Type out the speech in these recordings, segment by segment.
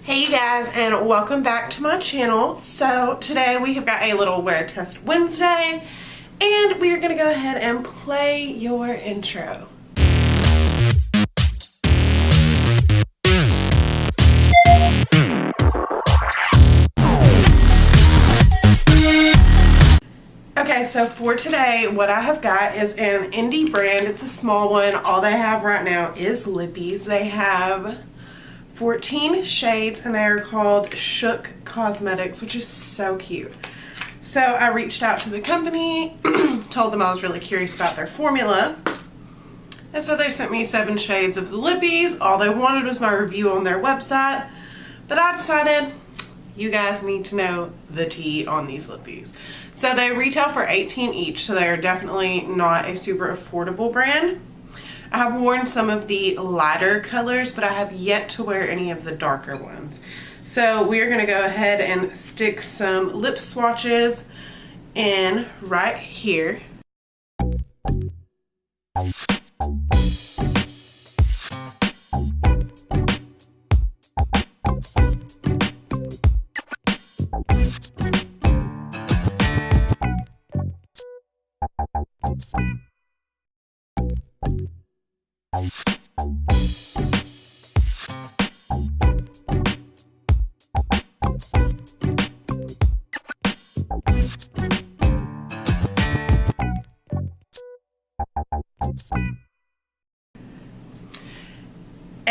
Hey you guys, and welcome back to my channel. So today we have got a little wear test Wednesday, and we are going to go ahead and play your intro. Okay, so for today, what I have got is an indie brand. It's a small one. All they have right now is lippies. They have 14 shades, and they are called Shook Cosmetics, which is so cute. So I reached out to the company, told them I was really curious about their formula, and so they sent me 7 shades of the lippies. All they wanted was my review on their website, but I decided you guys need to know the tea on these lippies. So they retail for $18 each, so they're definitely not a super affordable brand. I have worn some of the lighter colors, but I have yet to wear any of the darker ones. So we are going to go ahead and stick some lip swatches in right here.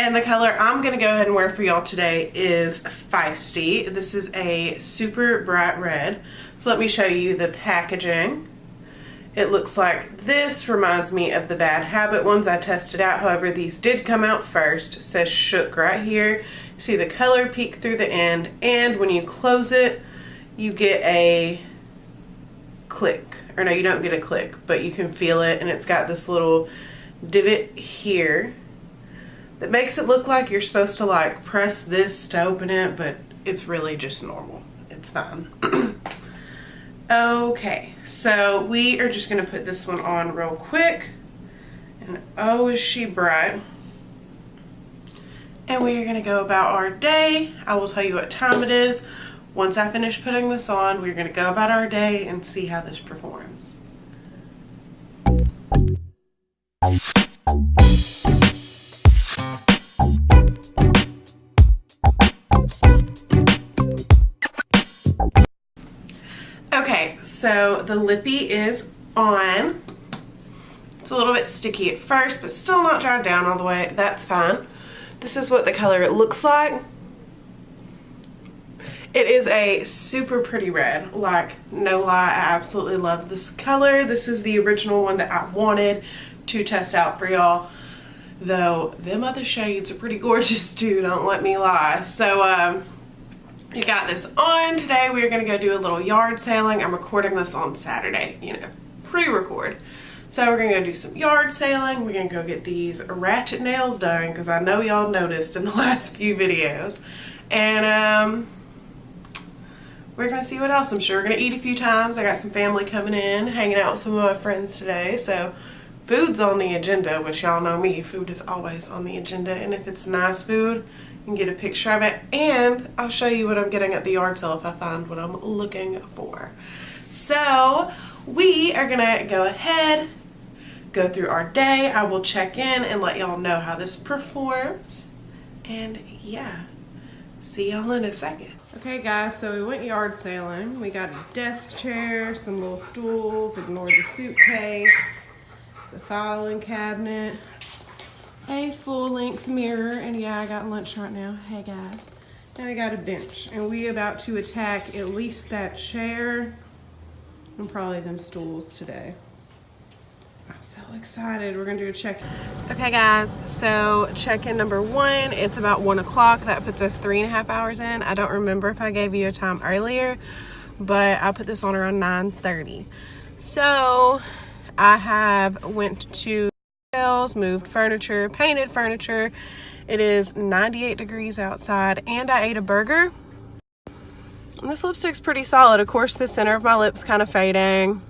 And the color I'm going to go ahead and wear for y'all today is Feisty. This is a super bright red. So let me show you the packaging. It looks like this. Reminds me of the Bad Habit ones I tested out. However, these did come out first. It says Shook right here. You see the color peek through the end. And when you close it, you get a click. Or no, you don't get a click, but you can feel it. And it's got this little divot here that makes it look like you're supposed to like press this to open it, but it's really just normal. It's fine. Okay, so we are just going to put this one on real quick. And oh, is she bright. And we are going to go about our day. I will tell you what time it is. Once I finish putting this on, we're going to go about our day and see how this performs. Okay, so the lippy is on. It's a little bit sticky at first, but still not dried down all the way. That's fine. This is what the color looks like. It is a super pretty red. Like, no lie, I absolutely love this color. This is the original one that I wanted to test out for y'all. Though, them other shades are pretty gorgeous too, don't let me lie. So, you got this on. Today we are going to go do a little yard sailing. I'm recording this on Saturday, you know, pre-record. So we're going to go do some yard sailing. We're going to go get these ratchet nails done because I know y'all noticed in the last few videos. And we're going to see what else. I'm sure we're going to eat a few times. I got some family coming in, hanging out with some of my friends today. So food's on the agenda, which y'all know me. Food is always on the agenda. And if it's nice food, you can get a picture of it. And I'll show you what I'm getting at the yard sale if I find what I'm looking for. So we are going to go ahead, go through our day. I will check in and let y'all know how this performs. And yeah, see y'all in a second. Okay guys, so we went yard sailing. We got a desk chair, some little stools, ignore the suitcase. It's a filing cabinet, a full-length mirror, and yeah, I got lunch right now. Hey guys. And we got a bench, and we about to attack at least that chair and probably them stools today. I'm so excited. We're gonna do a check-in. Okay guys, so check-in number 1, it's about 1 o'clock. That puts us 3.5 hours in. I don't remember if I gave you a time earlier, but I put this on around 9:30. So I have went to sales, moved furniture, painted furniture. It is 98 degrees outside, and I ate a burger. And this lipstick's pretty solid. Of course, the center of my lip's kind of fading.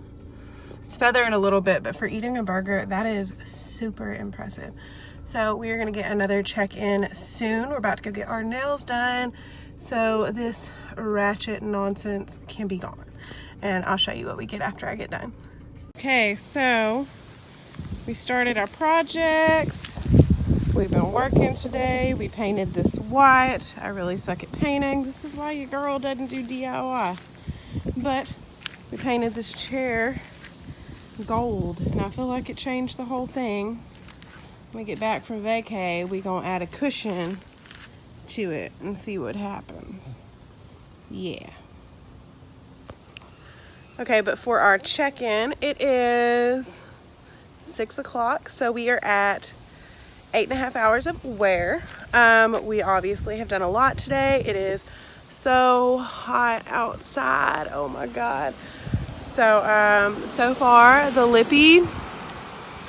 It's feathering a little bit, but for eating a burger, that is super impressive. So we are gonna get another check-in soon. We're about to go get our nails done, so this ratchet nonsense can be gone. And I'll show you what we get after I get done. Okay, so we started our projects. We've been working today. We painted this white. I really suck at painting. This is why your girl doesn't do DIY. But we painted this chair gold, and I feel like it changed the whole thing. When we get back from vacay, we gonna add a cushion to it and see what happens. Yeah. Okay, but for our check-in, it is 6 o'clock, so we are at 8.5 hours of wear. We obviously have done a lot today. It is so hot outside. Oh my God. So far the lippy,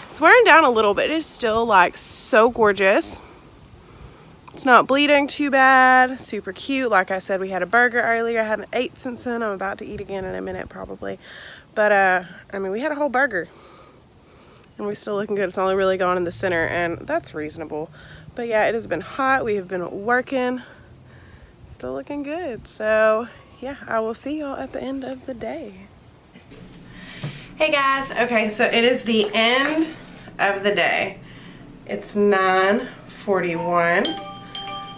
it's wearing down a little bit. It's still like so gorgeous. It's not bleeding too bad. Super cute. Like I said, we had a burger earlier. I haven't ate since then. I'm about to eat again in a minute probably. But I mean, we had a whole burger and we're still looking good. It's only really gone in the center, and that's reasonable. But yeah, it has been hot. We have been working. Still looking good. So yeah, I will see y'all at the end of the day. Hey guys, okay, so it is the end of the day. It's 9:41,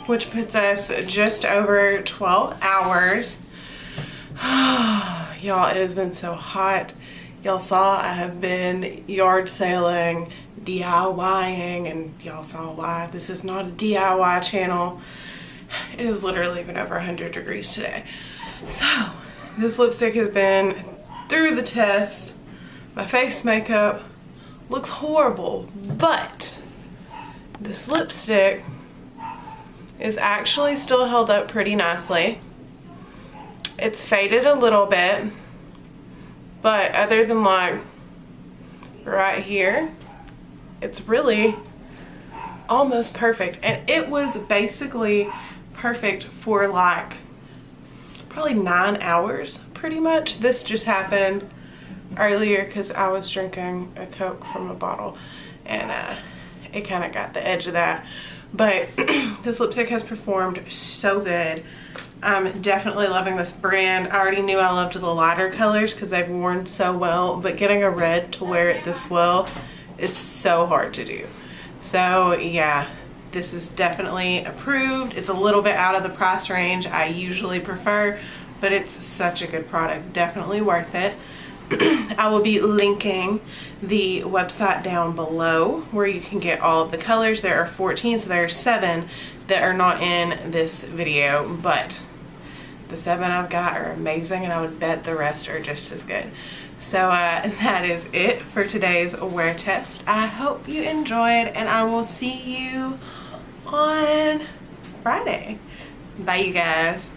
which puts us just over 12 hours. Y'all, it has been so hot. Y'all saw I have been yard sailing, DIYing, and y'all saw why. This is not a DIY channel. It has literally been over 100 degrees today. So, this lipstick has been through the test. My face makeup looks horrible, but this lipstick is actually still held up pretty nicely. It's faded a little bit, but other than like right here, it's really almost perfect. And it was basically perfect for like probably 9 hours pretty much. This just happened earlier because I was drinking a Coke from a bottle, and it kind of got the edge of that. But this lipstick has performed so good. I'm definitely loving this brand. I already knew I loved the lighter colors because they've worn so well, but getting a red to wear it this well is so hard to do. So yeah, this is definitely approved. It's a little bit out of the price range I usually prefer, but it's such a good product. Definitely worth it. I will be linking the website down below where you can get all of the colors. There are 14, so there are 7 that are not in this video, but the 7 I've got are amazing, and I would bet the rest are just as good. So that is it for today's wear test. I hope you enjoyed, and I will see you on Friday. Bye, you guys.